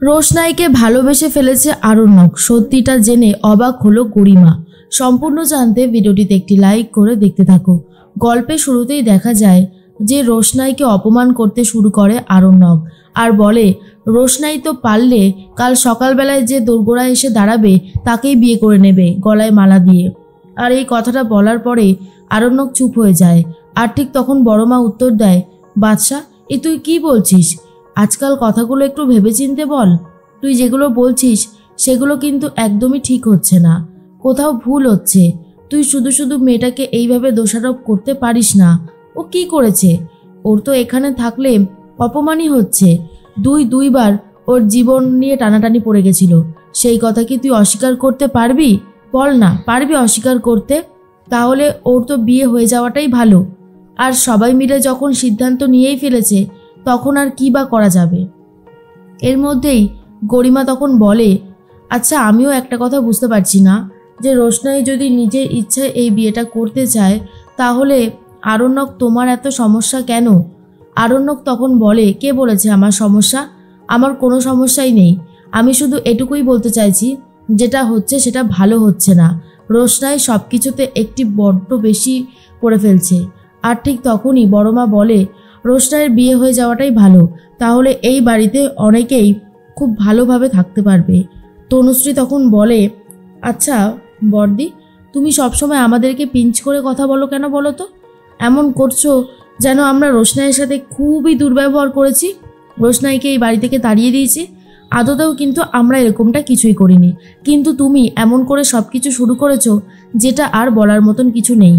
রোশনাইকে ভালোবেসে ফেলেছে আরণ্যক, সত্যিটা জেনে অবাক হলো গরিমা। সম্পূর্ণ জানতে ভিডিওটিতে একটি লাইক করে দেখতে থাকো। গল্পের শুরুতেই দেখা যায় যে রোশনাইকে অপমান করতে শুরু করে আরণ্যক আর বলে রোশনাই তো পারলে কাল সকালবেলায় যে দোরগোড়ায় এসে দাঁড়াবে তাকেই বিয়ে করে নেবে গলায় মালা দিয়ে। আর এই কথাটা বলার পরে আরণ্যক চুপ হয়ে যায়। আর ঠিক তখন বড়মা উত্তর দেয়, বাদশা এ তুই কি বলছিস? আজকাল কথাগুলো একটু ভেবেচিন্তে বল। তুই যেগুলো বলছিস সেগুলো কিন্তু একদমই ঠিক হচ্ছে না, কোথাও ভুল হচ্ছে। তুই শুধু শুধু মেয়েটাকে এইভাবে দোষারোপ করতে পারিস না। ও কি করেছে? ওর তো এখানে থাকলে অপমানই হচ্ছে। দুইবার ওর জীবন নিয়ে টানাটানি পড়ে গেছিল, সেই কথা কি তুই অস্বীকার করতে পারবি? বল না, পারবি অস্বীকার করতে? তাহলে ওর তো বিয়ে হয়ে যাওয়াটাই ভালো। আর সবাই মিলে যখন সিদ্ধান্ত নিয়েই ফেলেছে তখন আর কি বা করা যাবে। এর মধ্যেই গরিমা তখন বলে, আচ্ছা আমিও একটা কথা বুঝতে পারছি না, যে রোশনাই যদি নিজের ইচ্ছায় এই বিয়েটা করতে চায় তাহলে আরণ্যক তোমার এত সমস্যা কেন? আরণ্যক তখন বলে, কে বলেছে আমার সমস্যা? আমার কোনো সমস্যাই নেই। আমি শুধু এটুকুই বলতে চাইছি, যেটা হচ্ছে সেটা ভালো হচ্ছে না। রোশনাই সব কিছুতে একটি বড্ড বেশি করে ফেলছে। আর ঠিক তখনই বড়মা বলে, রোশনাইয়ের বিয়ে হয়ে যাওয়াটাই ভালো, তাহলে এই বাড়িতে অনেকেই খুব ভালোভাবে থাকতে পারবে। তনুশ্রী তখন বলে, আচ্ছা বর্দি, তুমি সবসময় আমাদেরকে পিঞ্চ করে কথা বলো কেন বলো তো? এমন করছো যেন আমরা রোশনাইয়ের সাথে খুবই দুর্ব্যবহার করেছি, রোশনাইকে এই বাড়ি থেকে তাড়িয়ে দিয়েছি। আদতেও কিন্তু আমরা এরকমটা কিছুই করিনি, কিন্তু তুমি এমন করে সব কিছু শুরু করেছো যেটা আর বলার মতন কিছু নেই।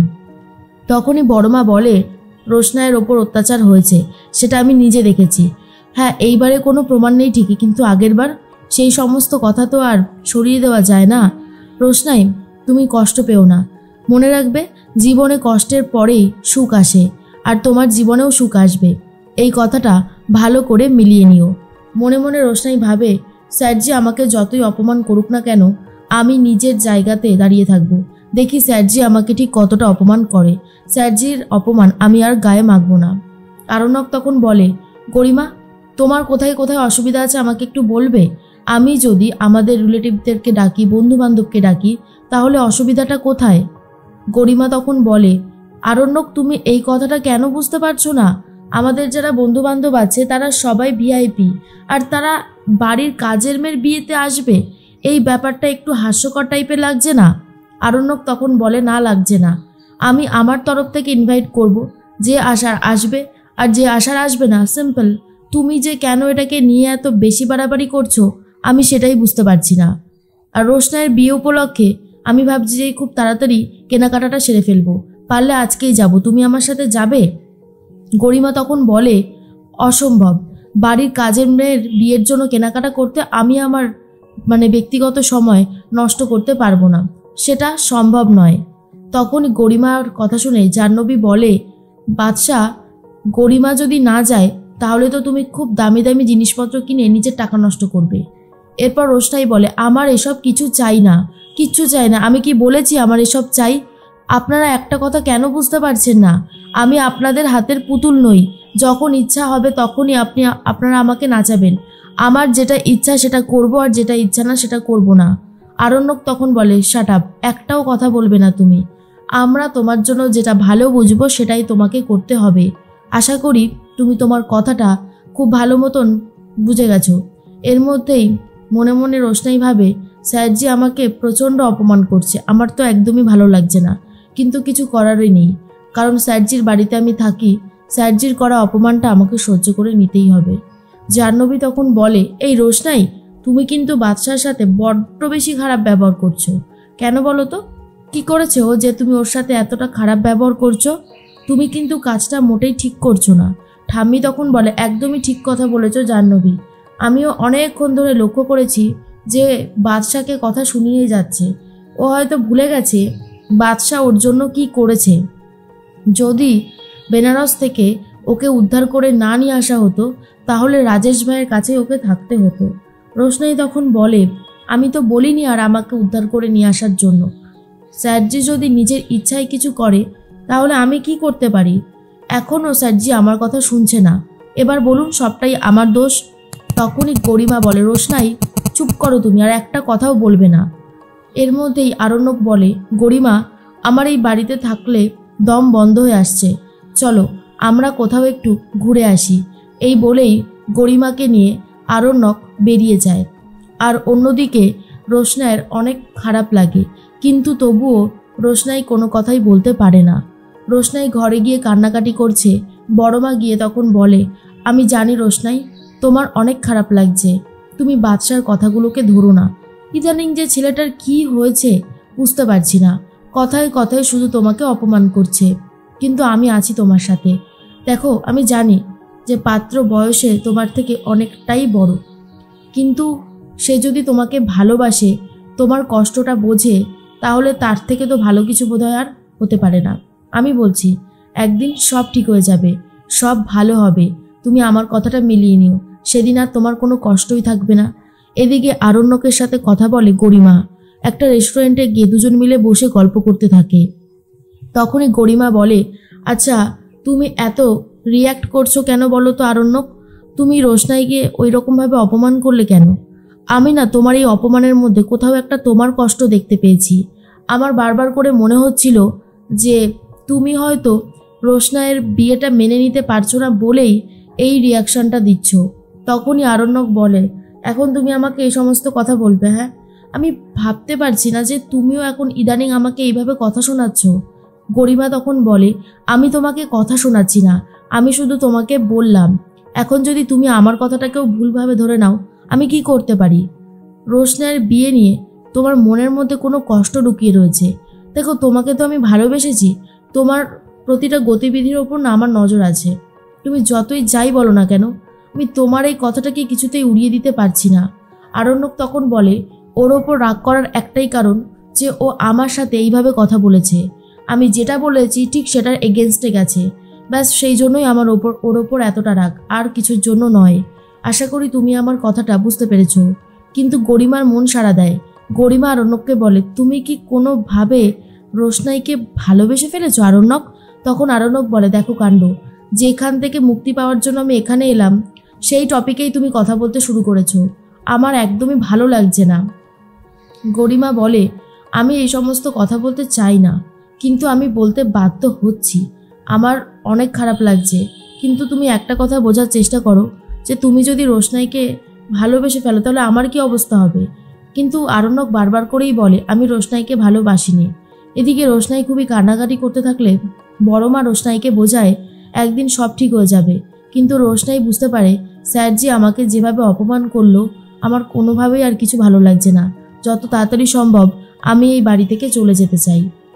তখনই বড়মা বলে, রোশনাইয়ের ওপর অত্যাচার হয়েছে, সেটা আমি নিজে দেখেছি। হ্যাঁ, এইবারে কোনো প্রমাণ নেই ঠিকই, কিন্তু আগেরবার সেই সমস্ত কথা তো আর সরিয়ে দেওয়া যায় না। রোশনাই, তুমি কষ্ট পেও না। মনে রাখবে, জীবনে কষ্টের পরেই সুখ আসে, আর তোমার জীবনেও সুখ আসবে। এই কথাটা ভালো করে মিলিয়ে নিও। মনে মনে রোশনাই ভাবে, স্যারজি আমাকে যতই অপমান করুক না কেন, আমি নিজের জায়গাতে দাঁড়িয়ে থাকব। দেখি স্যারজি আমাকে ঠিক কতটা অপমান করে। স্যারজির অপমান আমি আর গায়ে মাখব না। আরণ্যক তখন বলে, গরিমা, তোমার কোথায় কোথায় অসুবিধা আছে আমাকে একটু বলবে? আমি যদি আমাদের রিলেটিভদেরকে ডাকি, বন্ধু বান্ধবকে ডাকি, তাহলে অসুবিধাটা কোথায়? গরিমা তখন বলে, আরণ্যক, তুমি এই কথাটা কেন বুঝতে পারছো না? আমাদের যারা বন্ধু বান্ধব আছে তারা সবাই ভিআইপি, আর তারা বাড়ির কাজের মেয়ের বিয়েতে আসবে। এই ব্যাপারটা একটু হাস্যকর টাইপের লাগছে না? আরণ্যক তখন বলে, না লাগছে না। আমি আমার তরফ থেকে ইনভাইট করব, যে আসার আসবে আর যে আসার আসবে না। সিম্পল। তুমি যে কেন এটাকে নিয়ে এত বেশি বাড়াবাড়ি করছো আমি সেটাই বুঝতে পারছি না। আর রোশনাইয়ের বিয়ে উপলক্ষে আমি ভাবছি যে খুব তাড়াতাড়ি কেনাকাটাটা সেরে ফেলবো। পারলে আজকেই যাব, তুমি আমার সাথে যাবে? গরিমা তখন বলে, অসম্ভব। বাড়ির কাজের মেয়ের বিয়ের জন্য কেনাকাটা করতে আমি আমার ব্যক্তিগত সময় নষ্ট করতে পারবো না, সেটা সম্ভব নয়। তখনই গরিমার কথা শুনে জাহ্নবী বলে, বাদশা, গরিমা যদি না যায় তাহলে তো তুমি খুব দামি দামি জিনিসপত্র কিনে নিজের টাকা নষ্ট করবে। এরপর রোশনাই বলে, আমার এসব কিছু চাই না, কিচ্ছু চাই না। আমি কি বলেছি আমার এসব চাই? আপনারা একটা কথা কেন বুঝতে পারছেন না? আমি আপনাদের হাতের পুতুল নই। যখন ইচ্ছা হবে তখনই আপনারা আমাকে নাচাবেন। আমার যেটা ইচ্ছা সেটা করব, আর যেটা ইচ্ছা না সেটা করব না। আরণ্যক তখন বলে, শাট আপ, একটাও কথা বলবে না তুমি। আমরা তোমার জন্য যেটা ভালো বুঝবো সেটাই তোমাকে করতে হবে। আশা করি তুমি তোমার কথাটা খুব ভালো মতন বুঝে গেছো। এর মধ্যেই মনে মনে রোশনাই ভাবে, স্যারজি আমাকে প্রচণ্ড অপমান করছে, আমার তো একদমই ভালো লাগছে না। কিন্তু কিছু করারই নেই, কারণ স্যারজির বাড়িতে আমি থাকি। স্যারজির করা অপমানটা আমাকে সহ্য করে নিতেই হবে। জাহ্নবী তখন বলে, এই রোশনাই, তুমি কিন্তু বাদশার সাথে বড্ড বেশি খারাপ ব্যবহার করছো। কেন বলো তো? কি করেছে ও যে তুমি ওর সাথে এতটা খারাপ ব্যবহার করছো? তুমি কিন্তু কাজটা মোটেই ঠিক করছো না। ঠাম্মি তখন বলে, একদমই ঠিক কথা বলেছো জাহ্নবী। আমিও অনেকক্ষণ ধরে লক্ষ্য করেছি যে বাদশাকে কথা শুনিয়েই যাচ্ছে। ও হয়তো ভুলে গেছে বাদশা ওর জন্য কি করেছে। যদি বেনারস থেকে ওকে উদ্ধার করে না নিয়ে আসা হতো তাহলে রাজেশ ভাইয়ের কাছে ওকে থাকতে হতো। রোশনাই তখন বলে, আমি তো বলিনি আর আমাকে উদ্ধার করে নিয়ে আসার জন্য। স্যারজি যদি নিজের ইচ্ছায় কিছু করে তাহলে আমি কি করতে পারি? এখনও স্যারজি আমার কথা শুনছে না। এবার বলুন, সবটাই আমার দোষ? তখনই গরিমা বলে, রোশনাই চুপ করো তুমি, আর একটা কথাও বলবে না। এর মধ্যেই আরণ্যক বলে, গরিমা আমার এই বাড়িতে থাকলে দম বন্ধ হয়ে আসছে, চলো আমরা কোথাও একটু ঘুরে আসি। এই বলেই গরিমাকে নিয়ে আরণ্যক বেরিয়ে যায়। আর অন্যদিকে রোশনাইয়ের অনেক খারাপ লাগে, কিন্তু তবুও রোশনাই কোনো কথাই বলতে পারে না। রোশনাই ঘরে গিয়ে কান্নাকাটি করছে। বড়মা গিয়ে তখন বলে, আমি জানি রোশনাই, তোমার অনেক খারাপ লাগছে, তুমি বাদশার কথাগুলোকে ধরো না। ইদানিং যে ছেলেটার কি হয়েছে বুঝতে পারছি না, কথায় কথায় শুধু তোমাকে অপমান করছে, কিন্তু আমি আছি তোমার সাথে। দেখো আমি জানি যে পাত্র বয়সে তোমার থেকে অনেকটাই বড়, কিন্তু সে যদি তোমাকে ভালোবাসে, তোমার কষ্টটা বোঝে, তাহলে তার থেকে তো ভালো কিছু বোধহয় আর হতে পারে না। আমি বলছি একদিন সব ঠিক হয়ে যাবে, সব ভালো হবে, তুমি আমার কথাটা মিলিয়ে নিও, সেদিন আর তোমার কোনো কষ্টই থাকবে না। এদিকে আরণ্যকের সাথে কথা বলে গরিমা। একটা রেস্টুরেন্টে গিয়ে দুজন মিলে বসে গল্প করতে থাকে। তখনই গরিমা বলে, আচ্ছা তুমি এত রিয়্যাক্ট করছো কেন বলো তো আরণ্যক? তুমি রোশনাইকে ওই রকমভাবে অপমান করলে কেন? আমি না তোমার এই অপমানের মধ্যে কোথাও একটা তোমার কষ্ট দেখতে পেয়েছি। আমার বারবার করে মনে হচ্ছিল যে তুমি হয়তো রোশনাইয়ের বিয়েটা মেনে নিতে পারছো না বলেই এই রিয়াকশনটা দিচ্ছ। তখনই আরণ্যক বলে, এখন তুমি আমাকে এই সমস্ত কথা বলবে? হ্যাঁ, আমি ভাবতে পারছি না যে তুমিও এখন ইদানিং আমাকে এইভাবে কথা শোনাচ্ছ। গরিমা তখন বলে, আমি তোমাকে কথা শোনাচ্ছি না, আমি শুধু তোমাকে বললাম। এখন যদি তুমি আমার কথাটাকেও ভুলভাবে ধরে নাও, আমি কি করতে পারি? রোশনাইয়ের বিয়ে নিয়ে তোমার মনের মধ্যে কোনো কষ্ট লুকিয়ে রয়েছে। দেখো তোমাকে তো আমি ভালোবেসেছি, তোমার প্রতিটা গতিবিধির ওপর না আমার নজর আছে। তুমি যতই যাই বলো না কেন, আমি তোমার এই কথাটাকে কিছুতেই উড়িয়ে দিতে পারছি না। আরণ্যক তখন বলে, ওর ওপর রাগ করার একটাই কারণ যে ও আমার সাথে এইভাবে কথা বলেছে, আমি যেটা বলেছি ঠিক সেটার এগেনস্টে গেছে, ব্যাস সেই জন্যই আমার ওর ওপর এতটা রাগ, আর কিছুর জন্য নয়। আশা করি তুমি আমার কথাটা বুঝতে পেরেছো। কিন্তু গরিমার মন সাড়া দেয়। গরিমা আরণ্যককে বলে, তুমি কি কোনোভাবে রোশনাইকে ভালোবেসে ফেলেছো আরণ্যক? তখন আরণ্যক বলে, দেখো কাণ্ড, যেখান থেকে মুক্তি পাওয়ার জন্য আমি এখানে এলাম সেই টপিকেই তুমি কথা বলতে শুরু করেছো, আমার একদমই ভালো লাগছে না। গরিমা বলে, আমি এই সমস্ত কথা বলতে চাই না, কিন্তু আমি বলতে বাধ্য হচ্ছি, আমার অনেক খারাপ লাগছে। কিন্তু তুমি একটা কথা বোঝার চেষ্টা করো যে তুমি যদি রোশনাইকে ভালোবেসে ফেলো তাহলে আমার কি অবস্থা হবে? কিন্তু আরণ্যক বারবার করেই বলে, আমি রোশনাইকে ভালোবাসিনি। এদিকে রোশনাই খুবই কান্নাকাটি করতে থাকলে বড়মা রোশনাইকে বোঝায়, একদিন সব ঠিক হয়ে যাবে। কিন্তু রোশনাই বুঝতে পারে, স্যারজি আমাকে যেভাবে অপমান করলো, আমার কোনোভাবেই আর কিছু ভালো লাগছে না, যত তাড়াতাড়ি সম্ভব আমি এই বাড়ি থেকে চলে যেতে চাই।